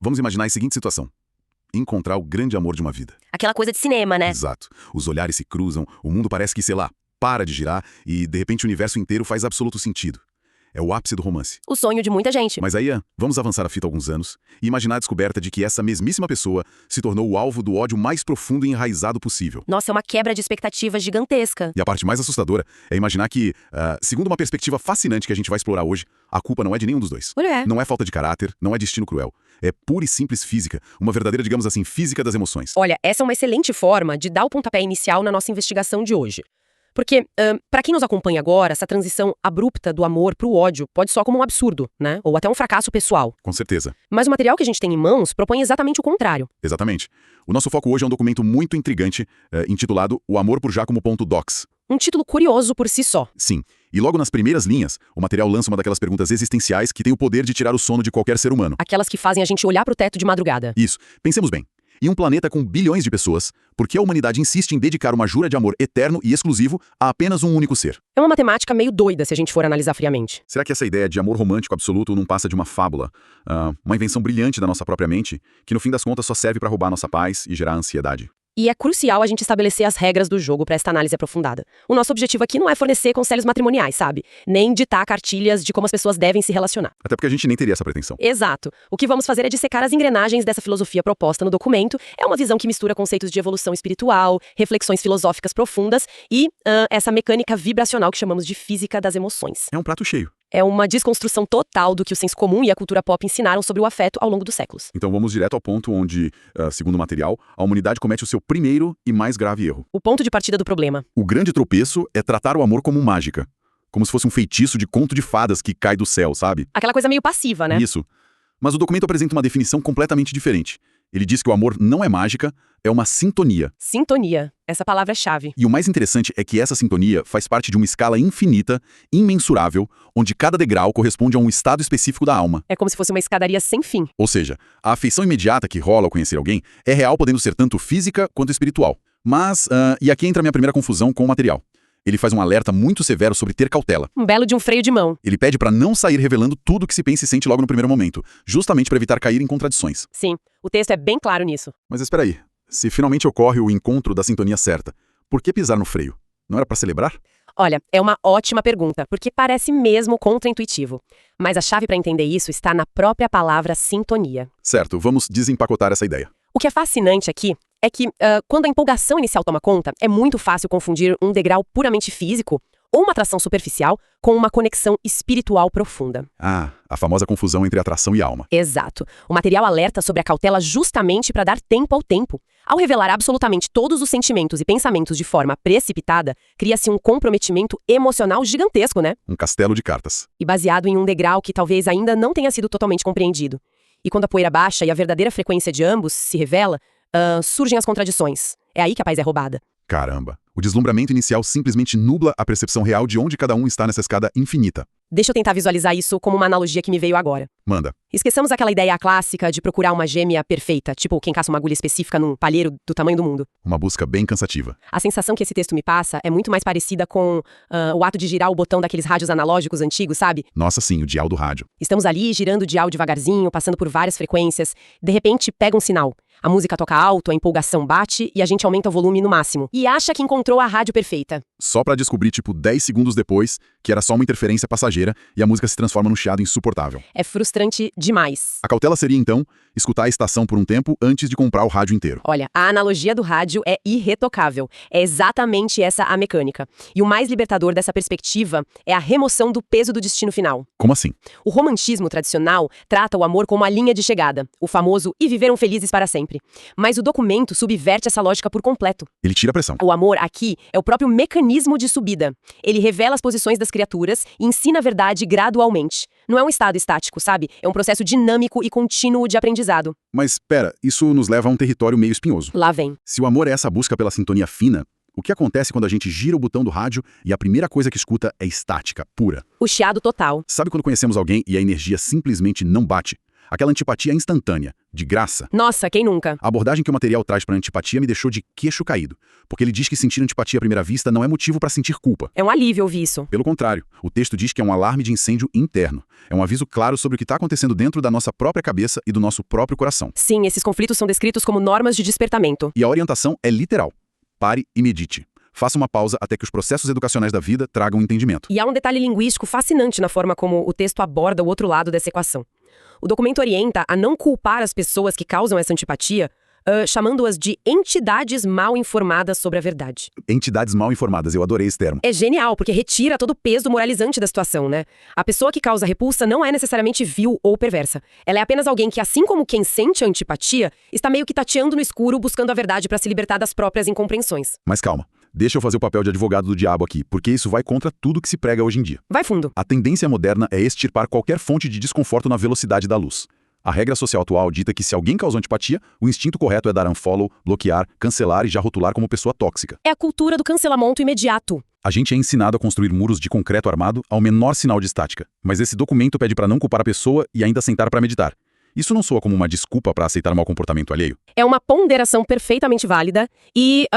Vamos imaginar a seguinte situação. Encontrar o grande amor de uma vida. Aquela coisa de cinema, né? Exato. Os olhares se cruzam, o mundo parece que, sei lá, para de girar e, de repente, o universo inteiro faz absoluto sentido. É o ápice do romance. O sonho de muita gente. Mas aí, vamos avançar a fita alguns anos e imaginar a descoberta de que essa mesmíssima pessoa se tornou o alvo do ódio mais profundo e enraizado possível. Nossa, é uma quebra de expectativa gigantesca. E a parte mais assustadora é imaginar que, segundo uma perspectiva fascinante que a gente vai explorar hoje, a culpa não é de nenhum dos dois. Olha. Não é falta de caráter, não é destino cruel. É pura e simples física, uma verdadeira, digamos assim, física das emoções. Olha, essa é uma excelente forma de dar o pontapé inicial na nossa investigação de hoje. Porque, para quem nos acompanha agora, essa transição abrupta do amor pro ódio pode soar como um absurdo, né? Ou até um fracasso pessoal. Com certeza. Mas o material que a gente tem em mãos propõe exatamente o contrário. Exatamente. O nosso foco hoje é um documento muito intrigante, intitulado O Amor por Giacomo.docs. Um título curioso por si só. Sim. E logo nas primeiras linhas, o material lança uma daquelas perguntas existenciais que tem o poder de tirar o sono de qualquer ser humano. Aquelas que fazem a gente olhar pro teto de madrugada. Isso. Pensemos bem. Em um planeta com bilhões de pessoas, por que a humanidade insiste em dedicar uma jura de amor eterno e exclusivo a apenas um único ser? É uma matemática meio doida se a gente for analisar friamente. Será que essa ideia de amor romântico absoluto não passa de uma fábula? Uma invenção brilhante da nossa própria mente, que no fim das contas só serve para roubar nossa paz e gerar ansiedade? E é crucial a gente estabelecer as regras do jogo para esta análise aprofundada. O nosso objetivo aqui não é fornecer conselhos matrimoniais, sabe? Nem ditar cartilhas de como as pessoas devem se relacionar. Até porque a gente nem teria essa pretensão. Exato. O que vamos fazer é dissecar as engrenagens dessa filosofia proposta no documento. É uma visão que mistura conceitos de evolução espiritual, reflexões filosóficas profundas e essa mecânica vibracional que chamamos de física das emoções. É um prato cheio. É uma desconstrução total do que o senso comum e a cultura pop ensinaram sobre o afeto ao longo dos séculos. Então vamos direto ao ponto onde, segundo o material, a humanidade comete o seu primeiro e mais grave erro. O ponto de partida do problema. O grande tropeço é tratar o amor como mágica. Como se fosse um feitiço de conto de fadas que cai do céu, sabe? Aquela coisa meio passiva, né? Isso. Mas o documento apresenta uma definição completamente diferente. Ele diz que o amor não é mágica, é uma sintonia. Sintonia. Essa palavra é chave. E o mais interessante é que essa sintonia faz parte de uma escala infinita, imensurável, onde cada degrau corresponde a um estado específico da alma. É como se fosse uma escadaria sem fim. Ou seja, a afeição imediata que rola ao conhecer alguém é real, podendo ser tanto física quanto espiritual. Mas, e aqui entra a minha primeira confusão com o material. Ele faz um alerta muito severo sobre ter cautela. Um belo de um freio de mão. Ele pede para não sair revelando tudo o que se pensa e sente logo no primeiro momento, justamente para evitar cair em contradições. Sim, o texto é bem claro nisso. Mas espera aí, se finalmente ocorre o encontro da sintonia certa, por que pisar no freio? Não era para celebrar? Olha, é uma ótima pergunta, porque parece mesmo contraintuitivo. Mas a chave para entender isso está na própria palavra sintonia. Certo, vamos desempacotar essa ideia. O que é fascinante aqui é que, quando a empolgação inicial toma conta, é muito fácil confundir um degrau puramente físico ou uma atração superficial com uma conexão espiritual profunda. Ah, a famosa confusão entre atração e alma. Exato. O material alerta sobre a cautela justamente para dar tempo ao tempo. Ao revelar absolutamente todos os sentimentos e pensamentos de forma precipitada, cria-se um comprometimento emocional gigantesco, né? Um castelo de cartas. E baseado em um degrau que talvez ainda não tenha sido totalmente compreendido. E quando a poeira baixa e a verdadeira frequência de ambos se revela, surgem as contradições. É aí que a paz é roubada. Caramba, o deslumbramento inicial simplesmente nubla a percepção real de onde cada um está nessa escada infinita. Deixa eu tentar visualizar isso como uma analogia que me veio agora. Manda. Esqueçamos aquela ideia clássica de procurar uma gêmea perfeita, tipo quem caça uma agulha específica num palheiro do tamanho do mundo. Uma busca bem cansativa. A sensação que esse texto me passa é muito mais parecida com o ato de girar o botão daqueles rádios analógicos antigos, sabe? Nossa, sim, o dial do rádio. Estamos ali girando o dial devagarzinho, passando por várias frequências. De repente, pega um sinal. A música toca alto, a empolgação bate e a gente aumenta o volume no máximo. E acha que encontrou a rádio perfeita. Só pra descobrir, 10 segundos depois, que era só uma interferência passageira e a música se transforma num chiado insuportável. É frustrante demais. A cautela seria, então, escutar a estação por um tempo antes de comprar o rádio inteiro. Olha, a analogia do rádio é irretocável. É exatamente essa a mecânica. E o mais libertador dessa perspectiva é a remoção do peso do destino final. Como assim? O romantismo tradicional trata o amor como a linha de chegada, o famoso "e viveram felizes para sempre". Mas o documento subverte essa lógica por completo. Ele tira a pressão. O amor aqui é o próprio mecanismo de subida. Ele revela as posições das criaturas e ensina a verdade gradualmente. Não é um estado estático, sabe? É um processo dinâmico e contínuo de aprendizado. Mas, pera, isso nos leva a um território meio espinhoso. Lá vem. Se o amor é essa busca pela sintonia fina, o que acontece quando a gente gira o botão do rádio e a primeira coisa que escuta é estática, pura? O chiado total. Sabe quando conhecemos alguém e a energia simplesmente não bate? Aquela antipatia instantânea, de graça. Nossa, quem nunca? A abordagem que o material traz para a antipatia me deixou de queixo caído, porque ele diz que sentir antipatia à primeira vista não é motivo para sentir culpa. É um alívio ouvir isso. Pelo contrário, o texto diz que é um alarme de incêndio interno. É um aviso claro sobre o que está acontecendo dentro da nossa própria cabeça e do nosso próprio coração. Sim, esses conflitos são descritos como normas de despertamento. E a orientação é literal. Pare e medite. Faça uma pausa até que os processos educacionais da vida tragam entendimento. E há um detalhe linguístico fascinante na forma como o texto aborda o outro lado dessa equação. O documento orienta a não culpar as pessoas que causam essa antipatia, chamando-as de entidades mal informadas sobre a verdade. Entidades mal informadas, eu adorei esse termo. É genial, porque retira todo o peso moralizante da situação, né? A pessoa que causa repulsa não é necessariamente vil ou perversa. Ela é apenas alguém que, assim como quem sente a antipatia, está meio que tateando no escuro, buscando a verdade para se libertar das próprias incompreensões. Mas calma, deixa eu fazer o papel de advogado do diabo aqui, porque isso vai contra tudo que se prega hoje em dia. Vai fundo. A tendência moderna é extirpar qualquer fonte de desconforto na velocidade da luz. A regra social atual dita que se alguém causou antipatia, o instinto correto é dar unfollow, bloquear, cancelar e já rotular como pessoa tóxica. É a cultura do cancelamento imediato. A gente é ensinado a construir muros de concreto armado ao menor sinal de estática, mas esse documento pede para não culpar a pessoa e ainda sentar para meditar. Isso não soa como uma desculpa para aceitar mau comportamento alheio? É uma ponderação perfeitamente válida e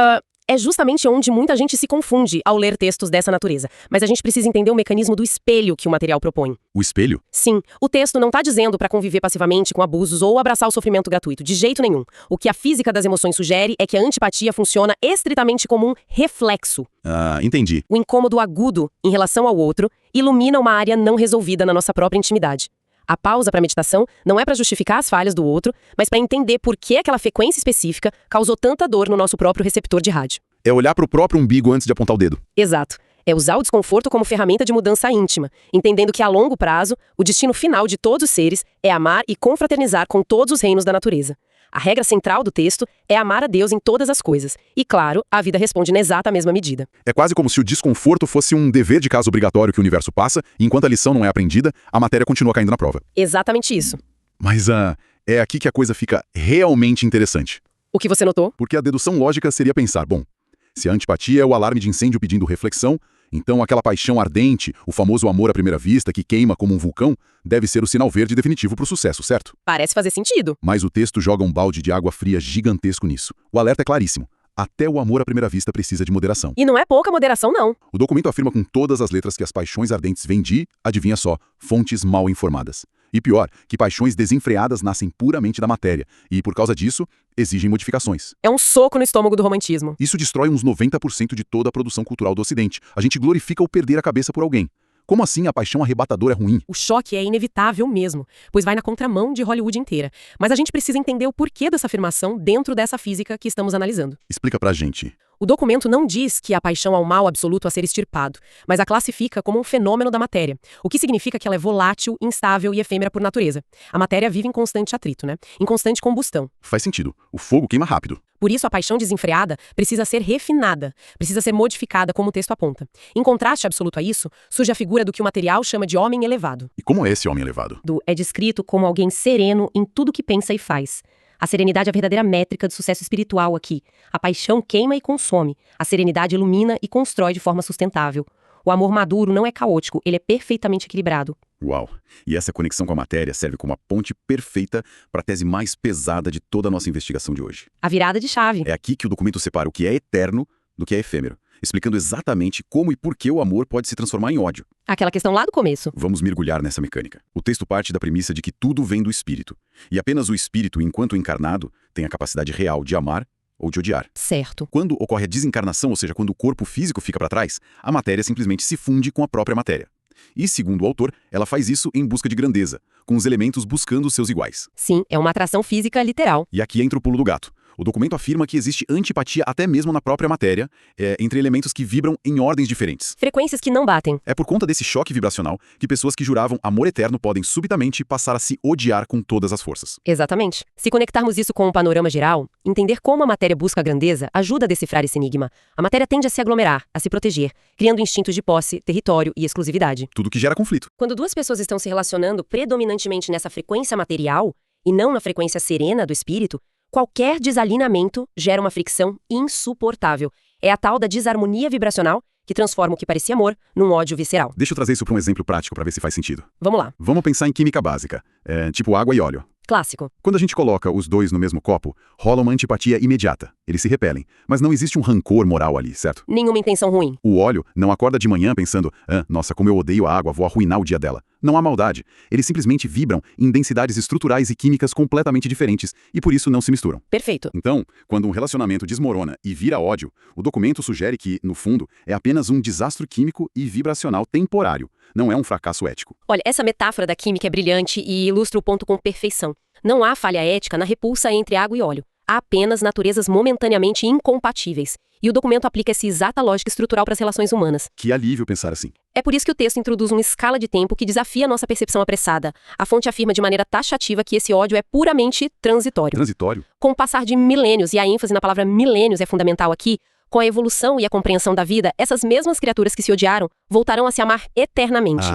é justamente onde muita gente se confunde ao ler textos dessa natureza. Mas a gente precisa entender o mecanismo do espelho que o material propõe. O espelho? Sim, o texto não está dizendo para conviver passivamente com abusos ou abraçar o sofrimento gratuito, de jeito nenhum. O que a física das emoções sugere é que a antipatia funciona estritamente como um reflexo. Ah, entendi. O incômodo agudo em relação ao outro ilumina uma área não resolvida na nossa própria intimidade. A pausa para meditação não é para justificar as falhas do outro, mas para entender por que aquela frequência específica causou tanta dor no nosso próprio receptor de rádio. É olhar para o próprio umbigo antes de apontar o dedo. Exato. É usar o desconforto como ferramenta de mudança íntima, entendendo que a longo prazo, o destino final de todos os seres é amar e confraternizar com todos os reinos da natureza. A regra central do texto é amar a Deus em todas as coisas. E, claro, a vida responde na exata mesma medida. É quase como se o desconforto fosse um dever de casa obrigatório que o universo passa, e enquanto a lição não é aprendida, a matéria continua caindo na prova. Exatamente isso. Mas é aqui que a coisa fica realmente interessante. O que você notou? Porque a dedução lógica seria pensar, bom, se a antipatia é o alarme de incêndio pedindo reflexão, então aquela paixão ardente, o famoso amor à primeira vista que queima como um vulcão, deve ser o sinal verde definitivo para o sucesso, certo? Parece fazer sentido. Mas o texto joga um balde de água fria gigantesco nisso. O alerta é claríssimo. Até o amor à primeira vista precisa de moderação. E não é pouca moderação, não. O documento afirma com todas as letras que as paixões ardentes vêm de, adivinha só, fontes mal informadas. E pior, que paixões desenfreadas nascem puramente da matéria, e por causa disso, exigem modificações. É um soco no estômago do romantismo. Isso destrói uns 90% de toda a produção cultural do Ocidente. A gente glorifica o perder a cabeça por alguém. Como assim a paixão arrebatadora é ruim? O choque é inevitável mesmo, pois vai na contramão de Hollywood inteira. Mas a gente precisa entender o porquê dessa afirmação dentro dessa física que estamos analisando. Explica pra gente. O documento não diz que a paixão é um mal absoluto a ser extirpado, mas a classifica como um fenômeno da matéria, o que significa que ela é volátil, instável e efêmera por natureza. A matéria vive em constante atrito, né? Em constante combustão. Faz sentido. O fogo queima rápido. Por isso, a paixão desenfreada precisa ser refinada, precisa ser modificada, como o texto aponta. Em contraste absoluto a isso, surge a figura do que o material chama de homem elevado. E como é esse homem elevado? É descrito como alguém sereno em tudo que pensa e faz. A serenidade é a verdadeira métrica do sucesso espiritual aqui. A paixão queima e consome. A serenidade ilumina e constrói de forma sustentável. O amor maduro não é caótico, ele é perfeitamente equilibrado. Uau! E essa conexão com a matéria serve como a ponte perfeita para a tese mais pesada de toda a nossa investigação de hoje. A virada de chave. É aqui que o documento separa o que é eterno do que é efêmero, explicando exatamente como e por que o amor pode se transformar em ódio. Aquela questão lá do começo. Vamos mergulhar nessa mecânica. O texto parte da premissa de que tudo vem do espírito. E apenas o espírito, enquanto encarnado, tem a capacidade real de amar ou de odiar. Certo. Quando ocorre a desencarnação, ou seja, quando o corpo físico fica para trás, a matéria simplesmente se funde com a própria matéria. E, segundo o autor, ela faz isso em busca de grandeza, com os elementos buscando seus iguais. Sim, é uma atração física literal. E aqui entra o pulo do gato. O documento afirma que existe antipatia até mesmo na própria matéria, entre elementos que vibram em ordens diferentes. Frequências que não batem. É por conta desse choque vibracional que pessoas que juravam amor eterno podem subitamente passar a se odiar com todas as forças. Exatamente. Se conectarmos isso com um panorama geral, entender como a matéria busca a grandeza ajuda a decifrar esse enigma. A matéria tende a se aglomerar, a se proteger, criando instintos de posse, território e exclusividade. Tudo que gera conflito. Quando duas pessoas estão se relacionando predominantemente nessa frequência material e não na frequência serena do espírito, qualquer desalinhamento gera uma fricção insuportável. É a tal da desarmonia vibracional que transforma o que parecia amor num ódio visceral. Deixa eu trazer isso para um exemplo prático para ver se faz sentido. Vamos lá. Vamos pensar em química básica, tipo água e óleo. Clássico. Quando a gente coloca os dois no mesmo copo, rola uma antipatia imediata. Eles se repelem, mas não existe um rancor moral ali, certo? Nenhuma intenção ruim. O óleo não acorda de manhã pensando, nossa, como eu odeio a água, vou arruinar o dia dela. Não há maldade. Eles simplesmente vibram em densidades estruturais e químicas completamente diferentes e por isso não se misturam. Perfeito. Então, quando um relacionamento desmorona e vira ódio, o documento sugere que, no fundo, é apenas um desastre químico e vibracional temporário. Não é um fracasso ético. Olha, essa metáfora da química é brilhante e ilustra o ponto com perfeição. Não há falha ética na repulsa entre água e óleo. Há apenas naturezas momentaneamente incompatíveis. E o documento aplica essa exata lógica estrutural para as relações humanas. Que alívio pensar assim. É por isso que o texto introduz uma escala de tempo que desafia a nossa percepção apressada. A fonte afirma de maneira taxativa que esse ódio é puramente transitório. Transitório? Com o passar de milênios, e a ênfase na palavra milênios é fundamental aqui, com a evolução e a compreensão da vida, essas mesmas criaturas que se odiaram voltarão a se amar eternamente.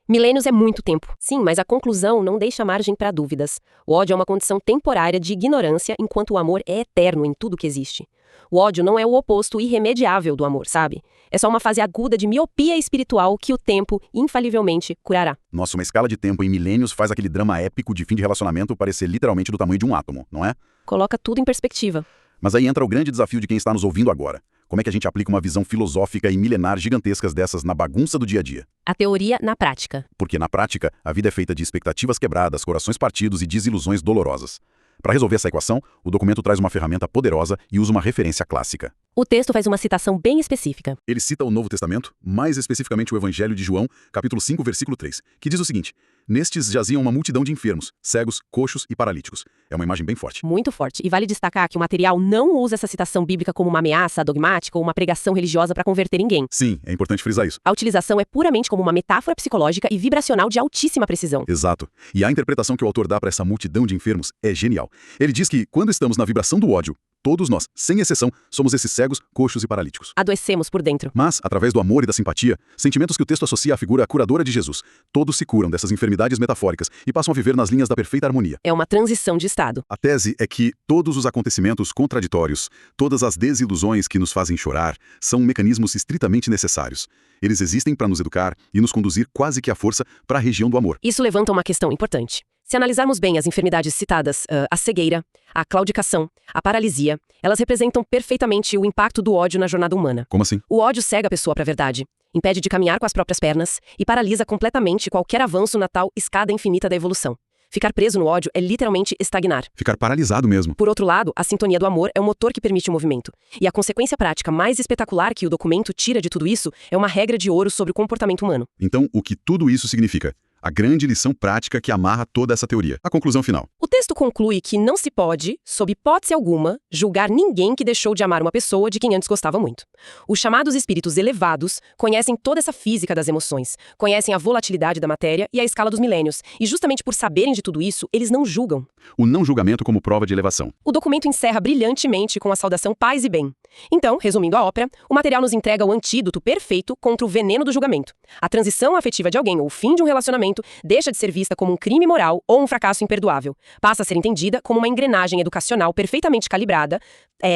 Milênios é muito tempo. Sim, mas a conclusão não deixa margem para dúvidas. O ódio é uma condição temporária de ignorância, enquanto o amor é eterno em tudo que existe. O ódio não é o oposto irremediável do amor, sabe? É só uma fase aguda de miopia espiritual que o tempo, infalivelmente, curará. Nossa, uma escala de tempo em milênios faz aquele drama épico de fim de relacionamento parecer literalmente do tamanho de um átomo, não é? Coloca tudo em perspectiva. Mas aí entra o grande desafio de quem está nos ouvindo agora. Como é que a gente aplica uma visão filosófica e milenar gigantescas dessas na bagunça do dia a dia? A teoria na prática. Porque, na prática, a vida é feita de expectativas quebradas, corações partidos e desilusões dolorosas. Para resolver essa equação, o documento traz uma ferramenta poderosa e usa uma referência clássica. O texto faz uma citação bem específica. Ele cita o Novo Testamento, mais especificamente o Evangelho de João, capítulo 5, versículo 3, que diz o seguinte: nestes jaziam uma multidão de enfermos, cegos, coxos e paralíticos. É uma imagem bem forte. Muito forte. E vale destacar que o material não usa essa citação bíblica como uma ameaça dogmática ou uma pregação religiosa para converter ninguém. Sim, é importante frisar isso. A utilização é puramente como uma metáfora psicológica e vibracional de altíssima precisão. Exato. E a interpretação que o autor dá para essa multidão de enfermos é genial. Ele diz que, quando estamos na vibração do ódio, todos nós, sem exceção, somos esses cegos, coxos e paralíticos. Adoecemos por dentro. Mas, através do amor e da simpatia, sentimentos que o texto associa à figura curadora de Jesus, todos se curam dessas enfermidades metafóricas e passam a viver nas linhas da perfeita harmonia. É uma transição de estado. A tese é que todos os acontecimentos contraditórios, todas as desilusões que nos fazem chorar, são mecanismos estritamente necessários. Eles existem para nos educar e nos conduzir quase que à força para a região do amor. Isso levanta uma questão importante. Se analisarmos bem as enfermidades citadas, a cegueira, a claudicação, a paralisia, elas representam perfeitamente o impacto do ódio na jornada humana. Como assim? O ódio cega a pessoa para a verdade, impede de caminhar com as próprias pernas e paralisa completamente qualquer avanço na tal escada infinita da evolução. Ficar preso no ódio é literalmente estagnar. Ficar paralisado mesmo. Por outro lado, a sintonia do amor é o motor que permite o movimento. E a consequência prática mais espetacular que o documento tira de tudo isso é uma regra de ouro sobre o comportamento humano. Então, o que tudo isso significa? A grande lição prática que amarra toda essa teoria. A conclusão final. O texto conclui que não se pode, sob hipótese alguma, julgar ninguém que deixou de amar uma pessoa de quem antes gostava muito. Os chamados espíritos elevados conhecem toda essa física das emoções, conhecem a volatilidade da matéria e a escala dos milênios, e justamente por saberem de tudo isso, eles não julgam. O não julgamento como prova de elevação. O documento encerra brilhantemente com a saudação paz e bem. Então, resumindo a ópera, o material nos entrega o antídoto perfeito contra o veneno do julgamento. A transição afetiva de alguém ou o fim de um relacionamento deixa de ser vista como um crime moral ou um fracasso imperdoável. Passa a ser entendida como uma engrenagem educacional perfeitamente calibrada,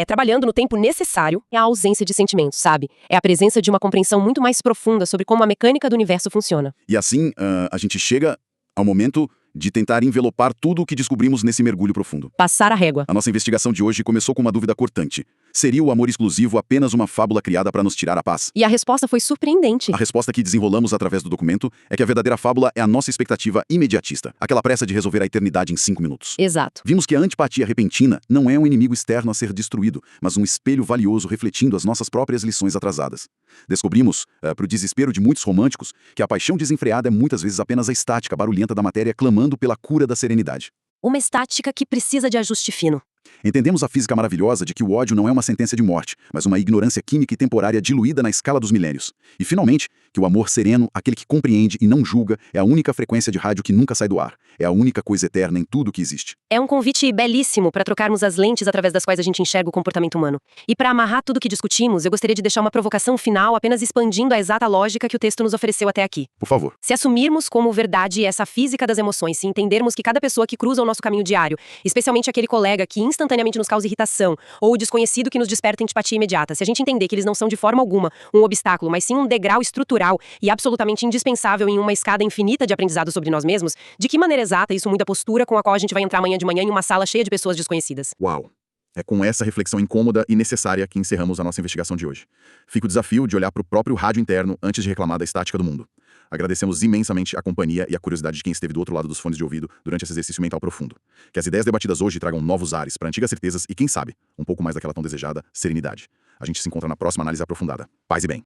trabalhando no tempo necessário e a ausência de sentimentos, sabe? É a presença de uma compreensão muito mais profunda sobre como a mecânica do universo funciona. E assim, a gente chega ao momento de tentar envelopar tudo o que descobrimos nesse mergulho profundo. Passar a régua. A nossa investigação de hoje começou com uma dúvida cortante. Seria o amor exclusivo apenas uma fábula criada para nos tirar a paz? E a resposta foi surpreendente. A resposta que desenrolamos através do documento é que a verdadeira fábula é a nossa expectativa imediatista, aquela pressa de resolver a eternidade em 5 minutos. Exato. Vimos que a antipatia repentina não é um inimigo externo a ser destruído, mas um espelho valioso refletindo as nossas próprias lições atrasadas. Descobrimos, para o desespero de muitos românticos, que a paixão desenfreada é muitas vezes apenas a estática barulhenta da matéria clamando pela cura da serenidade. Uma estática que precisa de ajuste fino. Entendemos a física maravilhosa de que o ódio não é uma sentença de morte, mas uma ignorância química e temporária diluída na escala dos milênios. E, finalmente, Que o amor sereno, aquele que compreende e não julga, é a única frequência de rádio que nunca sai do ar. É a única coisa eterna em tudo que existe. É um convite belíssimo para trocarmos as lentes através das quais a gente enxerga o comportamento humano. E para amarrar tudo que discutimos, eu gostaria de deixar uma provocação final apenas expandindo a exata lógica que o texto nos ofereceu até aqui. Por favor. Se assumirmos como verdade essa física das emoções, se entendermos que cada pessoa que cruza o nosso caminho diário, especialmente aquele colega que instantaneamente nos causa irritação, ou o desconhecido que nos desperta antipatia imediata, se a gente entender que eles não são de forma alguma um obstáculo, mas sim um degrau estrutural e absolutamente indispensável em uma escada infinita de aprendizado sobre nós mesmos, de que maneira exata isso muda a postura com a qual a gente vai entrar amanhã de manhã em uma sala cheia de pessoas desconhecidas? Uau! É com essa reflexão incômoda e necessária que encerramos a nossa investigação de hoje. Fica o desafio de olhar para o próprio rádio interno antes de reclamar da estática do mundo. Agradecemos imensamente a companhia e a curiosidade de quem esteve do outro lado dos fones de ouvido durante esse exercício mental profundo. Que as ideias debatidas hoje tragam novos ares para antigas certezas e, quem sabe, um pouco mais daquela tão desejada serenidade. A gente se encontra na próxima análise aprofundada. Paz e bem.